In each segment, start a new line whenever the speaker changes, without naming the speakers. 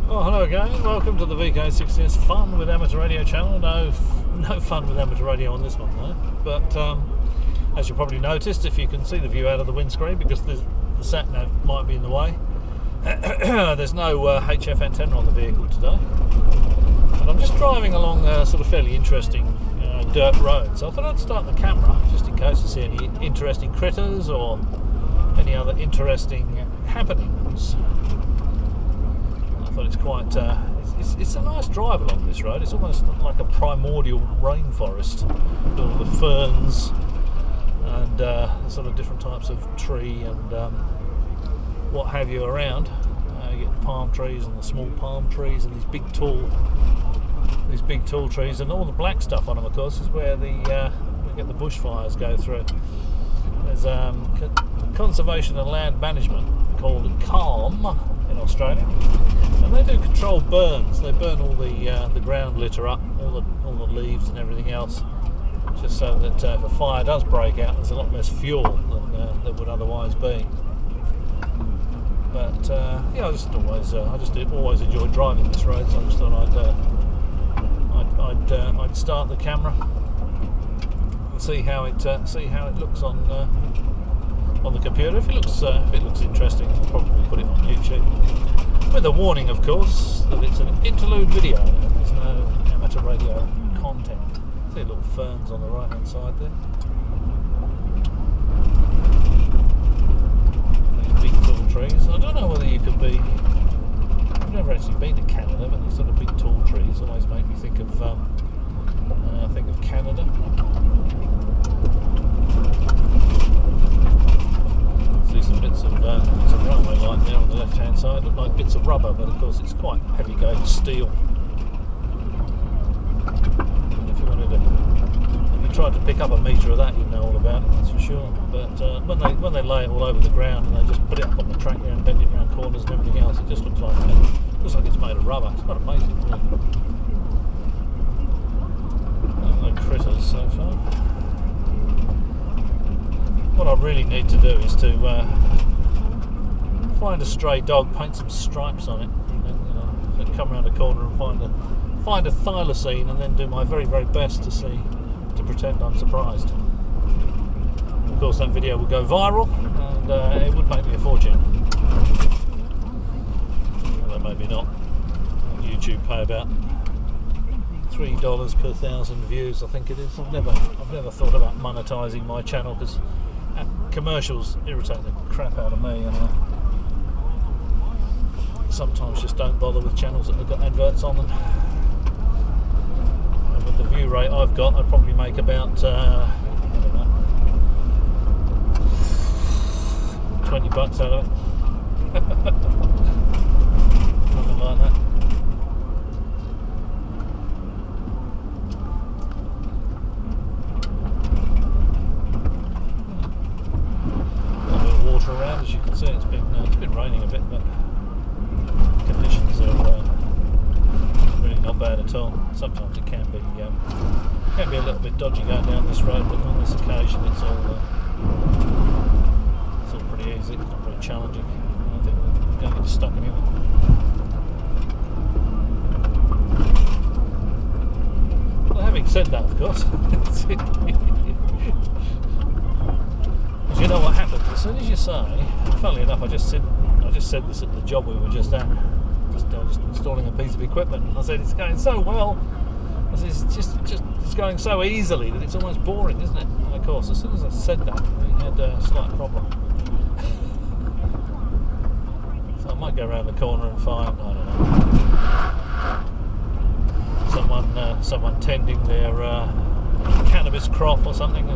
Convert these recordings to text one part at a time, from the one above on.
Well, hello again. Welcome to the VK60S Fun with Amateur Radio channel. No fun with amateur radio on this one though. But as you probably noticed, if you can see the view out of the windscreen, because the sat nav might be in the way, there's no HF antenna on the vehicle today. And I'm just driving along a sort of fairly interesting dirt road. So I thought I'd start the camera just in case to see any interesting critters or any other interesting happenings. I thought it's quite it's a nice drive along this road. It's almost like a primordial rainforest with all the ferns and sort of different types of tree and what have you around. You get the palm trees and the small palm trees and these big tall trees, and all the black stuff on them, of course, is where we get the bushfires go through. There's conservation and land management called CALM in Australia, and they do controlled burns. They burn all the ground litter up, all the leaves and everything else, just so that if a fire does break out, there's a lot less fuel than there would otherwise be. But yeah, I just always enjoy driving this road, so I just thought I'd start the camera and see how it looks on the computer. If it looks interesting, I'll probably put it on YouTube, with a warning, of course, that it's an interlude video and there's no amateur radio content. See little ferns on the right hand side there. These big tall trees. I don't know whether you could be. I've never actually been to Canada, but these sort of big tall trees always make me think of Canada. See some bits of railway line there on the left hand side. Look like bits of rubber, but of course it's quite heavy gauge steel. And if you tried to pick up a metre of that, you'd know all about it, that's for sure. But when they lay it all over the ground and they just put it up on the track there and bend it around corners and everything else, it just looks like it's made of rubber. It's quite amazing, really. No critters so far. What I really need to do is to find a stray dog, paint some stripes on it, and then come around a corner and find a thylacine, and then do my very, very best to pretend I'm surprised. Of course, that video would go viral, and it would make me a fortune. Although maybe not. YouTube pay about $3 per 1,000 views, I think it is. I've never thought about monetising my channel because commercials irritate the crap out of me, and I sometimes just don't bother with channels that have got adverts on them. And with the view rate I've got, I'd probably make about I don't know, $20 out of it. Something like that. Around, as you can see, it's been raining a bit, but conditions are really not bad at all. Sometimes it can be a little bit dodgy going down this road, but on this occasion it's all pretty easy. It's not very challenging. I don't think we're going to get stuck anywhere. Well, having said that, of course. You know what happens as soon as you say, funnily enough, I just said this at the job we were just at, just installing a piece of equipment, and I said it's going so well. I said it's going so easily that it's almost boring, isn't it? And of course, as soon as I said that, we had a slight problem. So I might go around the corner and find, I don't know, someone tending their cannabis crop or something.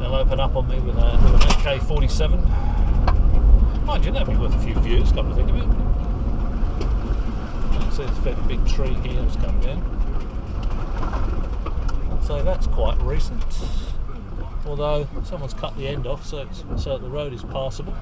They'll open up on me with an AK-47. Mind you, that'd be worth a few views, come to think of it. You can see there's a fairly big tree here that's come down. I'd say that's quite recent. Although someone's cut the end off so that the road is passable.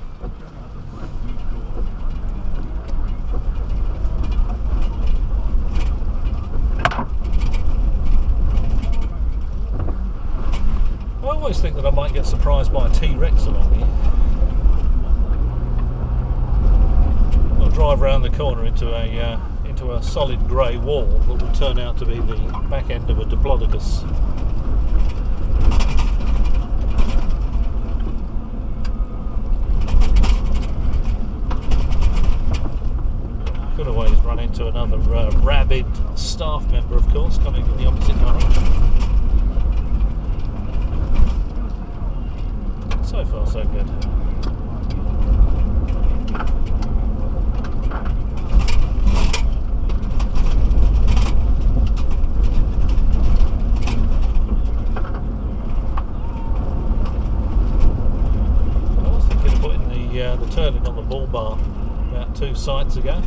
I always think that I might get surprised by a T-Rex along here. drive around the corner into a solid grey wall that will turn out to be the back end of a diplodocus. Could always run into another rabid staff member, of course, coming in the opposite direction. So far, so good. The turning on the bull bar about 2 sites ago.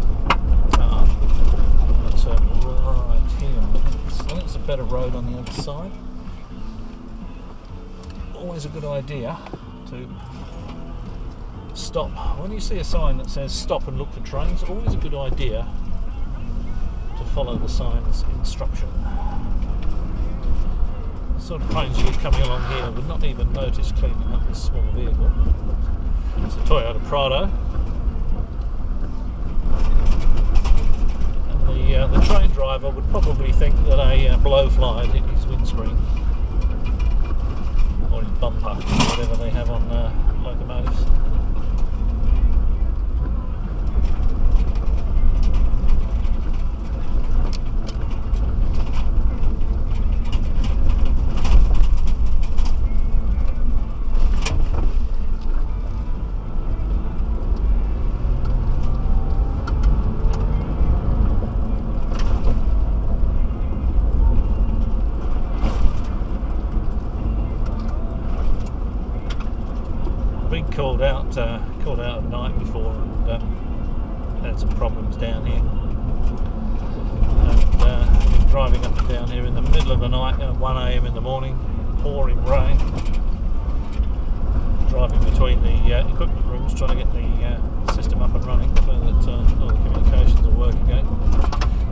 Let's turn right here. I think it's a better road on the other side. Always a good idea to stop. When you see a sign that says stop and look for trains, always a good idea to follow the sign's instruction. The sort of trains you get coming along here would not even notice cleaning up this small vehicle. It's a Toyota Prado, and the train driver would probably think that a blowfly had hit his windscreen or his bumper, whatever they have on locomotives. Called out at night before and had some problems down here. And been driving up and down here in the middle of the night at 1 AM in the morning, pouring rain. Driving between the equipment rooms, trying to get the system up and running so that all the communications will work again.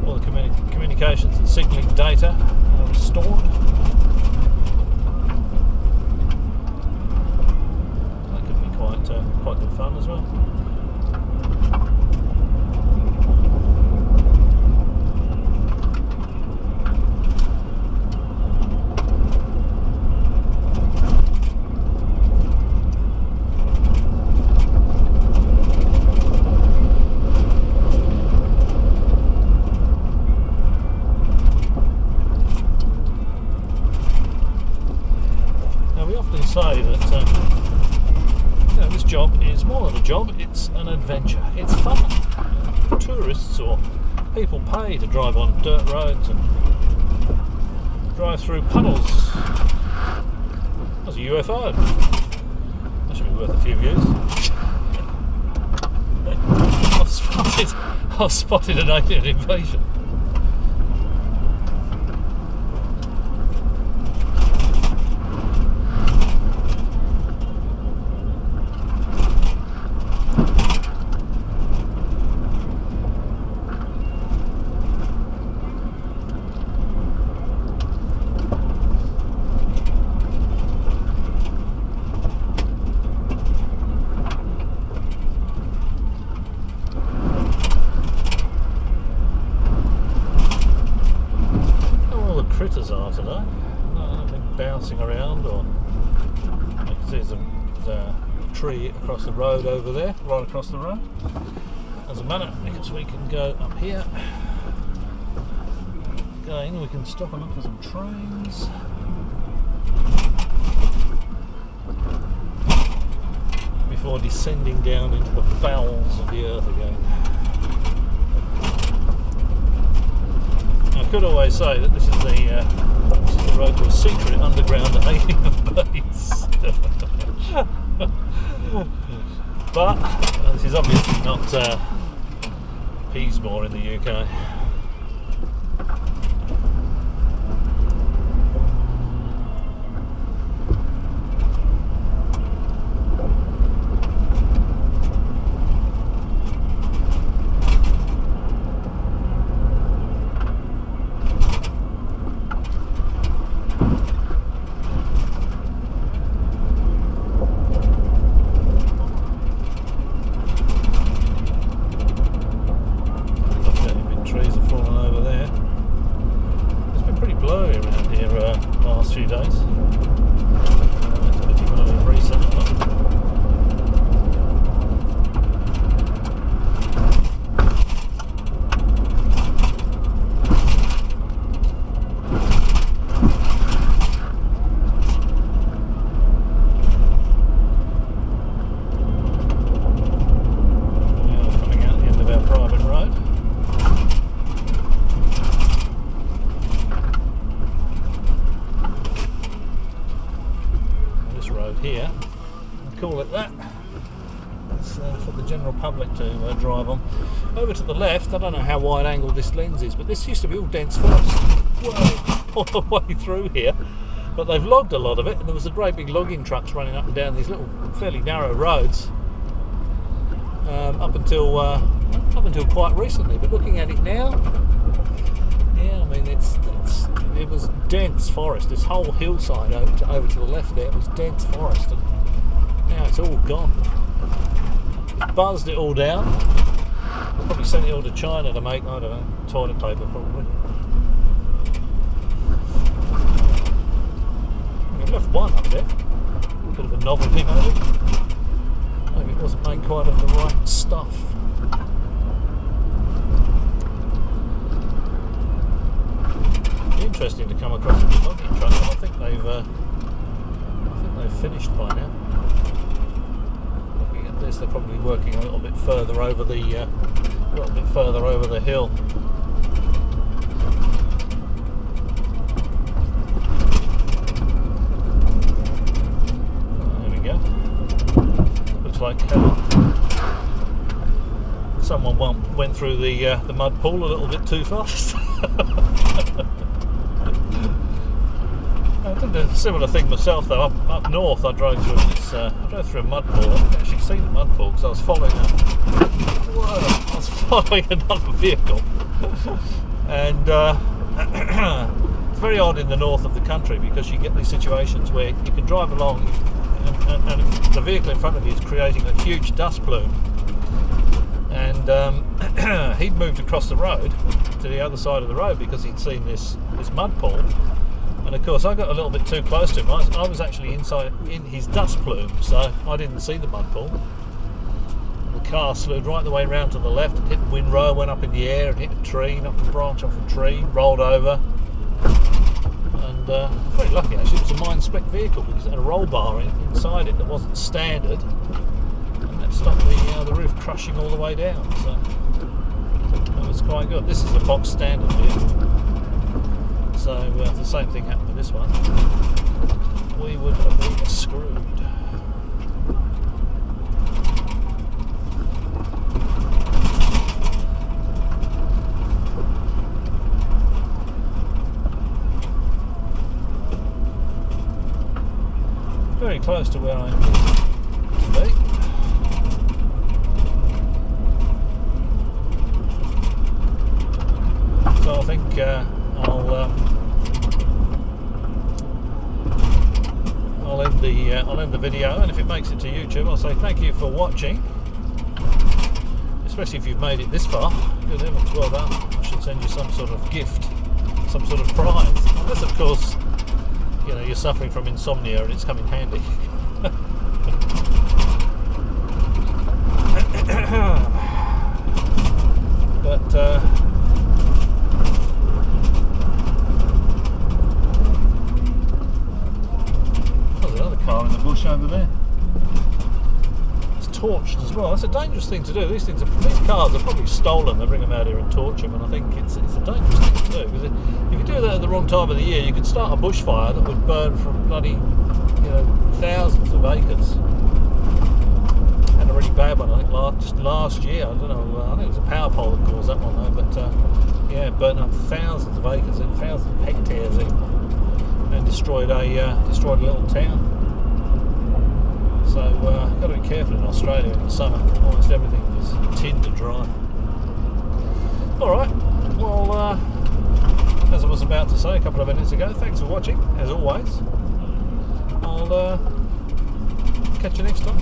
All the communications and signalling data are restored. Quite good fun as well. Now we often say that this job is more than a job, it's an adventure. It's fun. Tourists or people pay to drive on dirt roads and drive through puddles. That's a UFO. That should be worth a few views. I've spotted an alien invasion. Are today. Nothing bouncing around, or you can see there's a tree across the road over there, right across the road. Doesn't matter because we can go up here. Again, we can stop and look for some trains. Before descending down into the bowels of the earth again. I could always say that this is the road to a secret underground alien base. But this is obviously not Peasmore in the UK. to drive on. Over to the left, I don't know how wide angle this lens is, but this used to be all dense forest all the way through here. But they've logged a lot of it, and there was a great big logging trucks running up and down these little fairly narrow roads up until quite recently. But looking at it now, yeah, I mean it was dense forest. This whole hillside over to the left there was dense forest, and now it's all gone. It's buzzed it all down. Probably sent it all to China to make, I don't know, toilet paper probably. We left one up there. A bit of a novelty maybe. Maybe it wasn't made quite of the right stuff. Interesting to come across a logging truck. I think they've finished by now. Looking at this, they're probably working a little bit further over the hill. Oh, there we go. Looks like someone went through the mud pool a little bit too fast. I did a similar thing myself though. Up north, I drove through this. I drove through a mud pool. I didn't actually see the mud pool because I was following another vehicle, and it's very odd in the north of the country because you get these situations where you can drive along, and the vehicle in front of you is creating a huge dust plume. And he'd moved across the road to the other side of the road because he'd seen this mud pool. And of course I got a little bit too close to him. I was actually in his dust plume, so I didn't see the mud pool. The car slewed right the way round to the left and hit the windrow, went up in the air and hit a tree, knocked a branch off a tree, rolled over. And very lucky actually, it was a mine spec vehicle because it had a roll bar inside it that wasn't standard. And that stopped the roof crushing all the way down, so that was quite good. This is a box standard vehicle. So if the same thing happened with this one, we would have been screwed. Very close to where I am today. So I think I'll end the video, and if it makes it to YouTube, I'll say thank you for watching. Especially if you've made it this far. Good heavens, well done. I should send you some sort of gift, some sort of prize. Unless, of course, you know, you're suffering from insomnia and it's come in handy. But there's another car in the bush over there. It's torched as well. That's a dangerous thing to do. These cars are probably stolen. They bring them out here and torch them, and I think it's a dangerous thing to do, because if you do that at the wrong time of the year, you could start a bushfire that would burn for bloody, you know, thousands of acres. Had a really bad one, I think, just last year. I don't know. I think it was a power pole that caused that one though. But yeah, it burned up thousands of acres, and thousands of hectares, and destroyed a little town. So got to be careful in Australia in the summer. Almost everything is tinned and dry. All right. Well, as I was about to say a couple of minutes ago, thanks for watching. As always, I'll catch you next time.